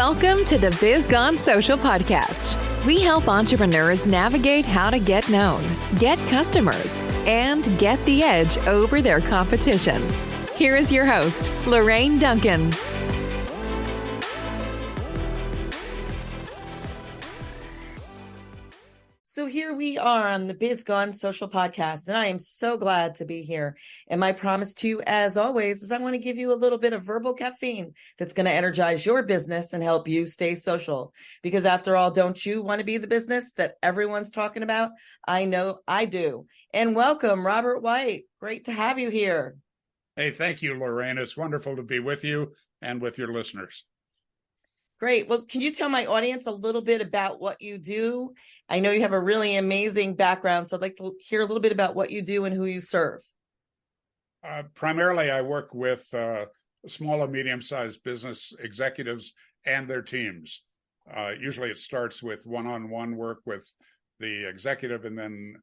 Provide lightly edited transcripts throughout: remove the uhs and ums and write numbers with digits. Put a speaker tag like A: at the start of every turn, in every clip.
A: Welcome to the Biz Gone Social podcast. We help entrepreneurs navigate how to get known, get customers, and get the edge over their competition. Here is your host, Lorraine Duncan.
B: So here we are on the Biz Gone Social podcast, and I am so glad to be here. And my promise to you, as always, is I want to give you a little bit of verbal caffeine that's going to energize your business and help you stay social. Because after all, don't you want to be the business that everyone's talking about? I know I do. And welcome, Robert White. Great to have you here.
C: Hey, thank you, Lorraine. It's wonderful to be with you and with your listeners.
B: Great. Well, can you tell my audience a little bit about what you do? I know you have a really amazing background, so I'd like to hear a little bit about what you do and who you serve.
C: Primarily, I work with small and medium-sized business executives and their teams. Usually it starts with one-on-one work with the executive, and then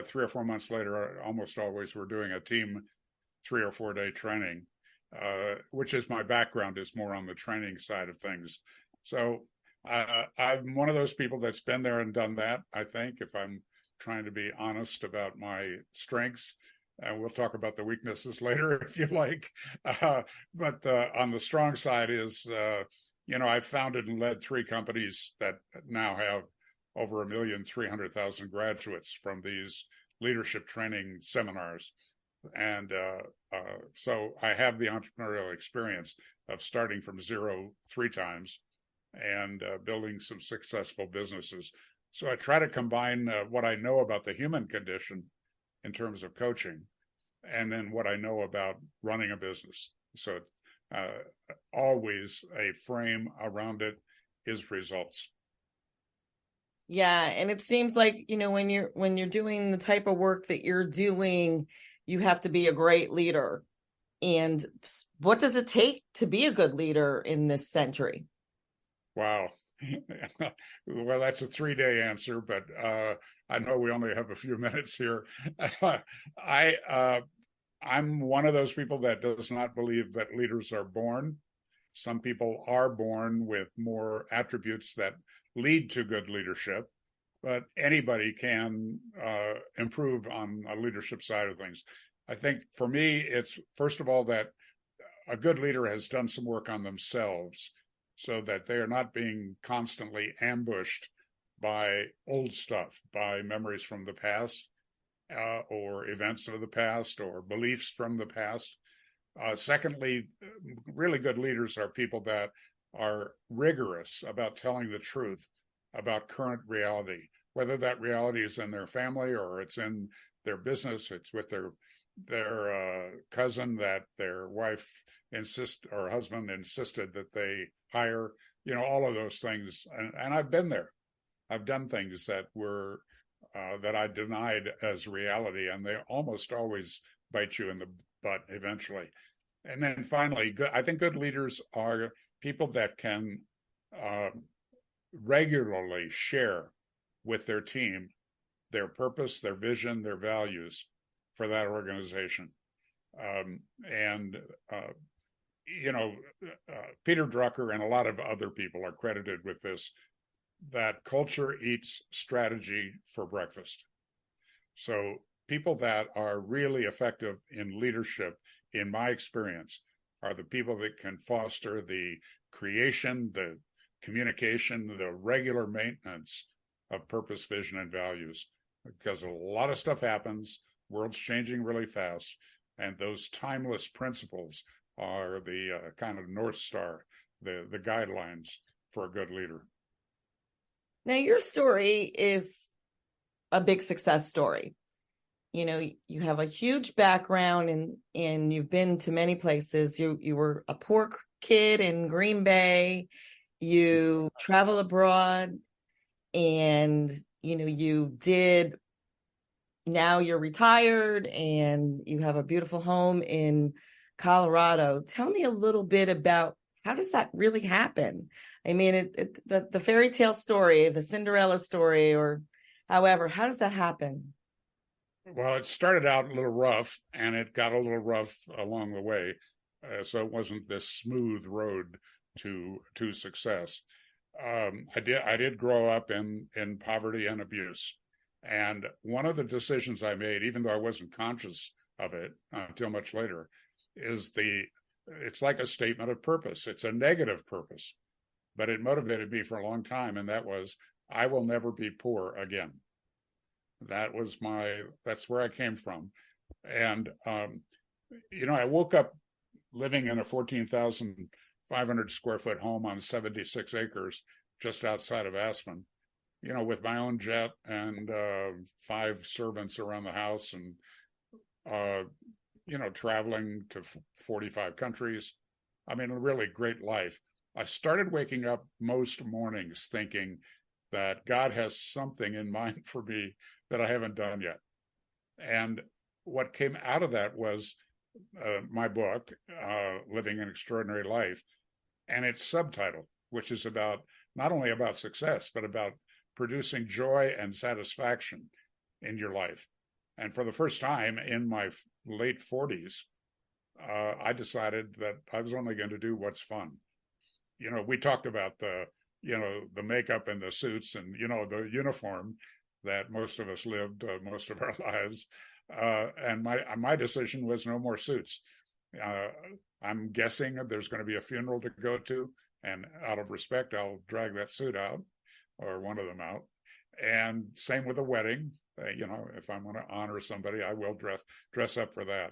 C: 3 or 4 months later, almost always, we're doing a team 3 or 4 day training. Which is my background, is more on the training side of things. So I'm one of those people that's been there and done that, I think, if I'm trying to be honest about my strengths. We'll talk about the weaknesses later if you like. But on the strong side is, I founded and led 3 companies that now have over 1,300,000 graduates from these leadership training seminars. And so I have the entrepreneurial experience of starting from zero 3 times and building some successful businesses. So I try to combine what I know about the human condition in terms of coaching, and then what I know about running a business. So always a frame around it is results.
B: Yeah, and it seems like, when you're doing the type of work that you're doing, you have to be a great leader. And what does it take to be a good leader in this century? Wow.
C: Well, that's a 3-day answer, but I know we only have a few minutes here. I'm one of those people that does not believe that leaders are born. Some people are born with more attributes that lead to good leadership, but anybody can improve on a leadership side of things. I think for me, it's first of all that a good leader has done some work on themselves so that they are not being constantly ambushed by old stuff, by memories from the past or events of the past or beliefs from the past. Secondly, really good leaders are people that are rigorous about telling the truth about current reality, whether that reality is in their family or it's in their business, it's with their cousin that their wife or husband insisted that they hire, all of those things. And I've been there. I've done things that were that I denied as reality, and they almost always bite you in the butt eventually. And then finally, I think good leaders are people that can regularly share with their team their purpose, their vision, their values for that organization. Peter Drucker and a lot of other people are credited with this, that culture eats strategy for breakfast. So people that are really effective in leadership, in my experience, are the people that can foster the creation, the communication, the regular maintenance of purpose, vision, and values. Because a lot of stuff happens, world's changing really fast, and those timeless principles are the kind of North Star, the guidelines for a good leader.
B: Now, your story is a big success story. You have a huge background and you've been to many places. You were a poor kid in Green Bay. You travel abroad, and now you're retired and you have a beautiful home in Colorado. Tell me a little bit about how does that really happen? I mean, the fairy tale story, the Cinderella story, or however, how does that happen?
C: Well, it started out a little rough, and it got a little rough along the way. So it wasn't this smooth road to success. I did grow up in poverty and abuse, and one of the decisions I made, even though I wasn't conscious of it until much later, is it's like a statement of purpose. It's a negative purpose, but it motivated me for a long time, and that was, I will never be poor again. That's where I came from. And I woke up living in a 14,500 square foot home on 76 acres just outside of Aspen, with my own jet and 5 servants around the house, and traveling to 45 countries. I mean, a really great life. I started waking up most mornings thinking that God has something in mind for me that I haven't done yet. And what came out of that was my book, Living an Extraordinary Life, and its subtitle, which is not only about success, but about producing joy and satisfaction in your life. And for the first time in my late 40s, I decided that I was only going to do what's fun. We talked about the makeup and the suits and, the uniform that most of us lived most of our lives. And my decision was no more suits. I'm guessing there's going to be a funeral to go to, and out of respect, I'll drag that suit out, or one of them out. And same with a wedding. If I'm going to honor somebody, I will dress up for that.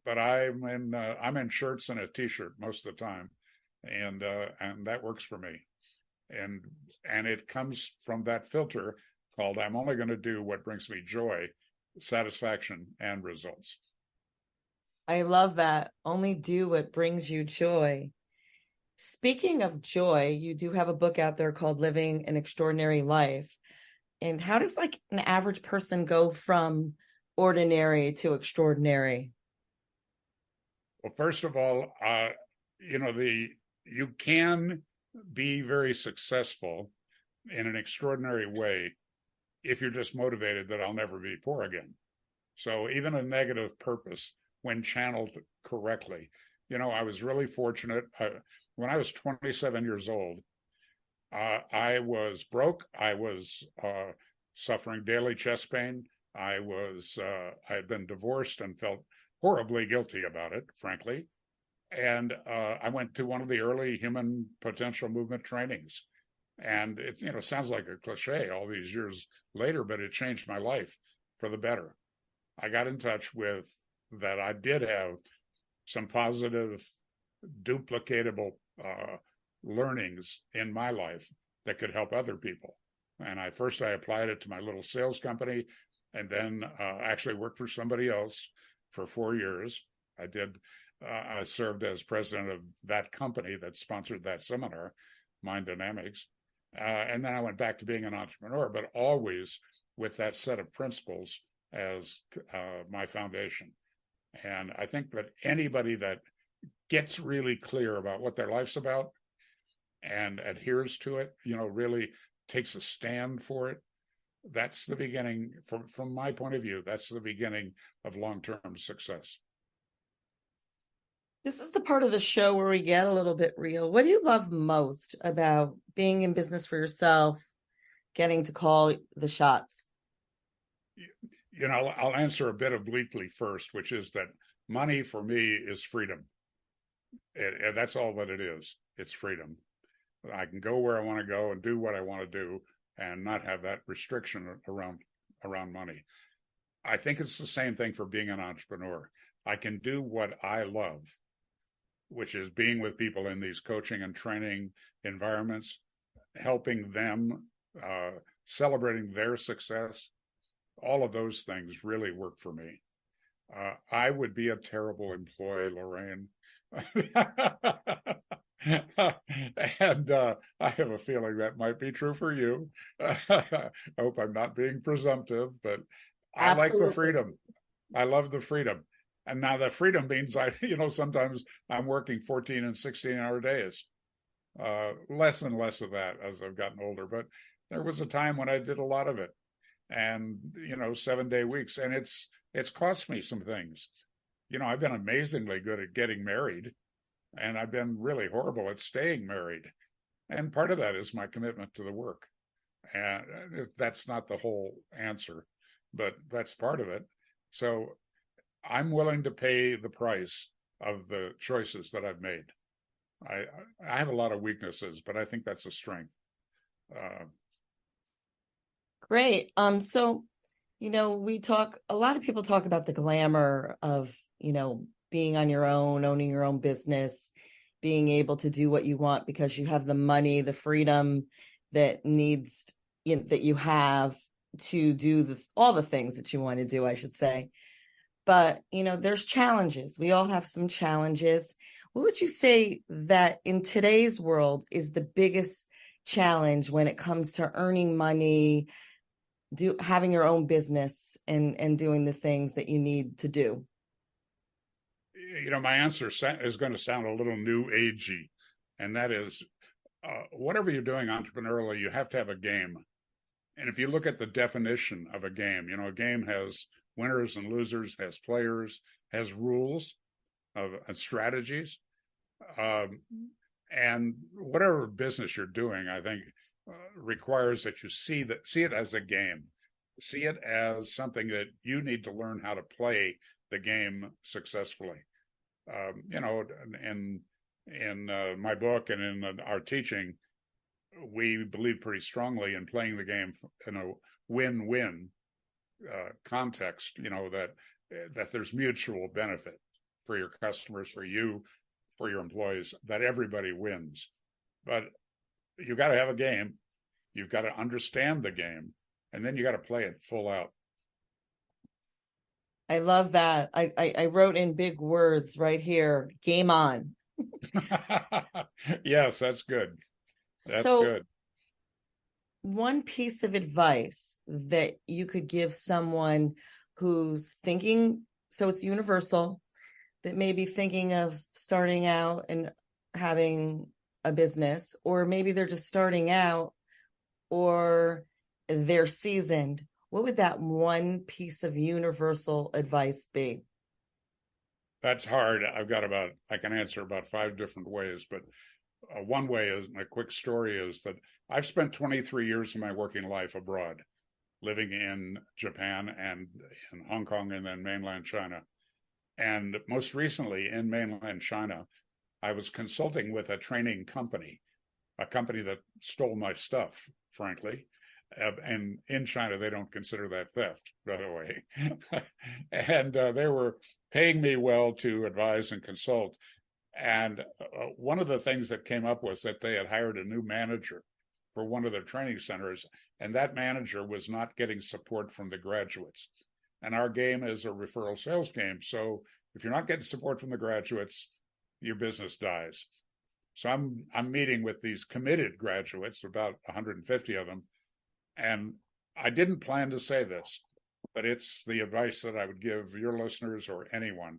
C: But I'm in shirts and a t-shirt most of the time, and that works for me. And it comes from that filter called, I'm only going to do what brings me joy, satisfaction, and results.
B: I love that. Only do what brings you joy. Speaking of joy, you do have a book out there called Living an Extraordinary Life. And how does an average person go from ordinary to extraordinary?
C: Well, first of all, you can be very successful in an extraordinary way if you're just motivated that I'll never be poor again. So even a negative purpose, when channeled correctly, I was really fortunate. When I was 27 years old, I was broke. I was suffering daily chest pain. I had been divorced and felt horribly guilty about it, frankly. And I went to one of the early human potential movement trainings. And it sounds like a cliche all these years later, but it changed my life for the better. I got in touch with that. I did have some positive, duplicatable learnings in my life that could help other people. And I applied it to my little sales company, and then actually worked for somebody else for 4 years. I served as president of that company that sponsored that seminar, Mind Dynamics. And then I went back to being an entrepreneur, but always with that set of principles as my foundation. And I think that anybody that gets really clear about what their life's about and adheres to it, really takes a stand for it, that's the beginning, from my point of view, that's the beginning of long-term success.
B: This is the part of the show where we get a little bit real. What do you love most about being in business for yourself, getting to call the shots?
C: I'll answer a bit obliquely first, which is that money for me is freedom. And that's all that it is. It's freedom. I can go where I want to go and do what I want to do and not have that restriction around money. I think it's the same thing for being an entrepreneur. I can do what I love, which is being with people in these coaching and training environments, helping them, celebrating their success. All of those things really work for me. I would be a terrible employee, Lorraine. And I have a feeling that might be true for you. I hope I'm not being presumptive, but I like the freedom. I love the freedom. And now the freedom means sometimes I'm working 14 and 16-hour days. Less and less of that as I've gotten older. But there was a time when I did a lot of it, and 7-day weeks, and it's cost me some things. I've been amazingly good at getting married, And I've been really horrible at staying married. And part of that is my commitment to the work. And that's not the whole answer, but that's part of it. So I'm willing to pay the price of the choices that I've made. I have a lot of weaknesses, but I think that's a strength.
B: Great. So, a lot of people talk about the glamour of, being on your own, owning your own business, being able to do what you want because you have the money, the freedom that that you have to do all the things that you want to do, I should say. But, there's challenges. We all have some challenges. What would you say that in today's world is the biggest challenge when it comes to earning money, having your own business and doing the things that you need to do?
C: My answer is going to sound a little new agey, and that is whatever you're doing entrepreneurially, you have to have a game. And if you look at the definition of a game, a game has winners and losers, has players, has rules and strategies. And whatever business you're doing, I think requires that you see it as a game, see it as something that you need to learn how to play the game successfully. In my book and in our teaching, we believe pretty strongly in playing the game in a win-win context. That there's mutual benefit for your customers, for you, for your employees, that everybody wins. But you got to have a game. You've got to understand the game, and then you got to play it full out.
B: I love that. I wrote in big words right here, game on.
C: Yes, that's good. That's good.
B: One piece of advice that you could give someone who's thinking, so it's universal, that may be thinking of starting out and having a business, or maybe they're just starting out or they're seasoned, what would that one piece of universal advice be?
C: That's hard. I can answer about 5 different ways, but one way is, a quick story is that I've spent 23 years of my working life abroad, living in Japan and in Hong Kong and then mainland China. And most recently in mainland China, I was consulting with a training company, a company that stole my stuff, frankly. And in China, they don't consider that theft, by the way. And they were paying me well to advise and consult. And one of the things that came up was that they had hired a new manager for one of their training centers, and that manager was not getting support from the graduates. And our game is a referral sales game. So if you're not getting support from the graduates, your business dies. So I'm meeting with these committed graduates, about 150 of them. And I didn't plan to say this, but it's the advice that I would give your listeners or anyone.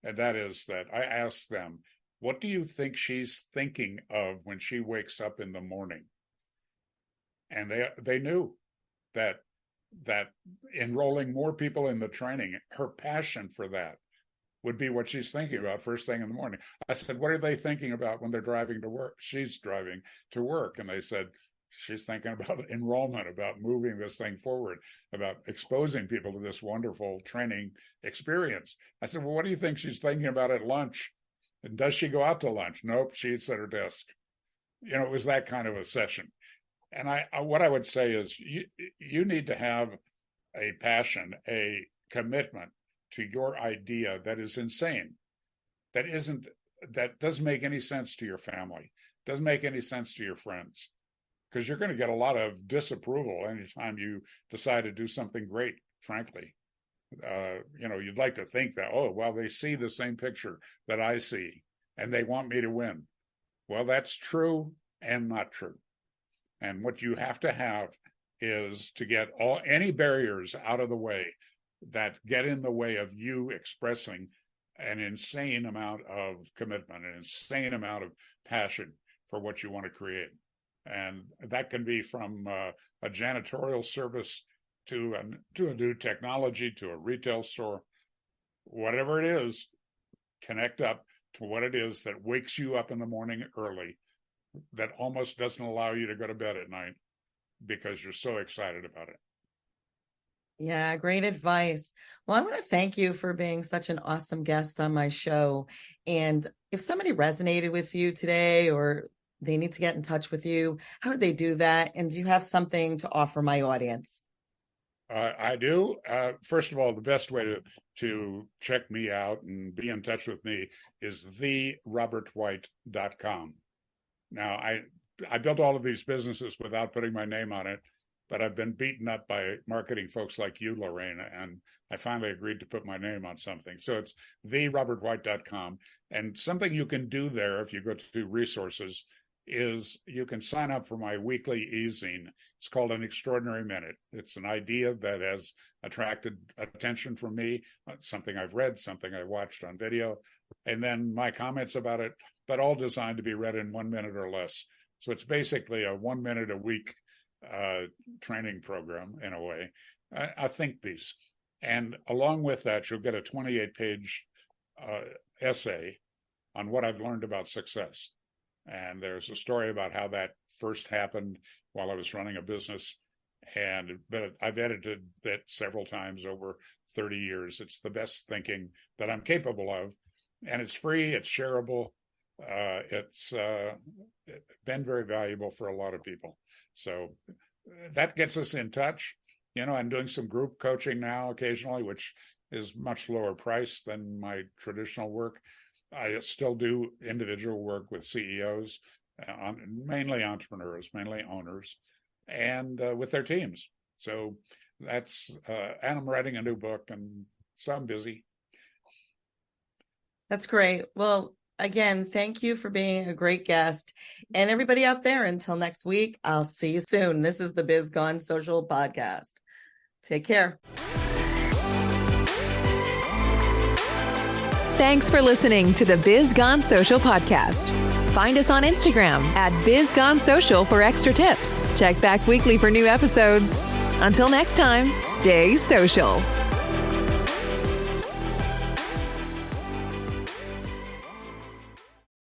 C: And that is that I asked them, what do you think she's thinking of when she wakes up in the morning? And they knew that enrolling more people in the training, her passion for that would be what she's thinking about first thing in the morning. I said, what are they thinking about when they're driving to work? She's driving to work. And they said, she's thinking about enrollment, about moving this thing forward, about exposing people to this wonderful training experience. I said, well, what do you think she's thinking about at lunch? And does she go out to lunch? Nope, she eats at her desk. It was that kind of a session. And what I would say is you need to have a passion, a commitment to your idea that is insane, that doesn't make any sense to your family, doesn't make any sense to your friends, because you're going to get a lot of disapproval anytime you decide to do something great, frankly. You'd like to think that, oh, well, they see the same picture that I see and they want me to win. Well, that's true and not true. And what you have to have is to get any barriers out of the way that get in the way of you expressing an insane amount of commitment, an insane amount of passion for what you want to create. And that can be from a janitorial service to a new technology, to a retail store, whatever it is. Connect up, to what it is that wakes you up in the morning early, that almost doesn't allow you to go to bed at night because you're so excited about it.
B: Yeah, great advice. Well, I want to thank you for being such an awesome guest on my show. And if somebody resonated with you today or they need to get in touch with you, how would they do that? And do you have something to offer my audience?
C: I do. First of all, the best way to check me out and be in touch with me is therobertwhite.com. Now, I built all of these businesses without putting my name on it, but I've been beaten up by marketing folks like you, Lorraine, and I finally agreed to put my name on something. So it's therobertwhite.com. And something you can do there if you go to resources is you can sign up for my weekly e-zine. It's called An Extraordinary Minute. It's an idea that has attracted attention from me, something I've read, something I watched on video, and then my comments about it, but all designed to be read in 1 minute or less. So it's basically a 1 minute a week training program in a way, a think piece. And along with that, you'll get a 28-page essay on what I've learned about success. And there's a story about how that first happened while I was running a business. But I've edited that several times over 30 years. It's the best thinking that I'm capable of. And it's free, it's shareable. It's been very valuable for a lot of people. So that gets us in touch. I'm doing some group coaching now occasionally, which is much lower price than my traditional work. I still do individual work with CEOs, mainly entrepreneurs, mainly owners, and with their teams. So that's, and I'm writing a new book, and so I'm busy.
B: That's great. Well, again, thank you for being a great guest. And everybody out there, until next week, I'll see you soon. This is the Biz Gone Social Podcast. Take care.
A: Thanks for listening to the Biz Gone Social Podcast. Find us on Instagram at Biz Gone Social for extra tips. Check back weekly for new episodes. Until next time, stay social.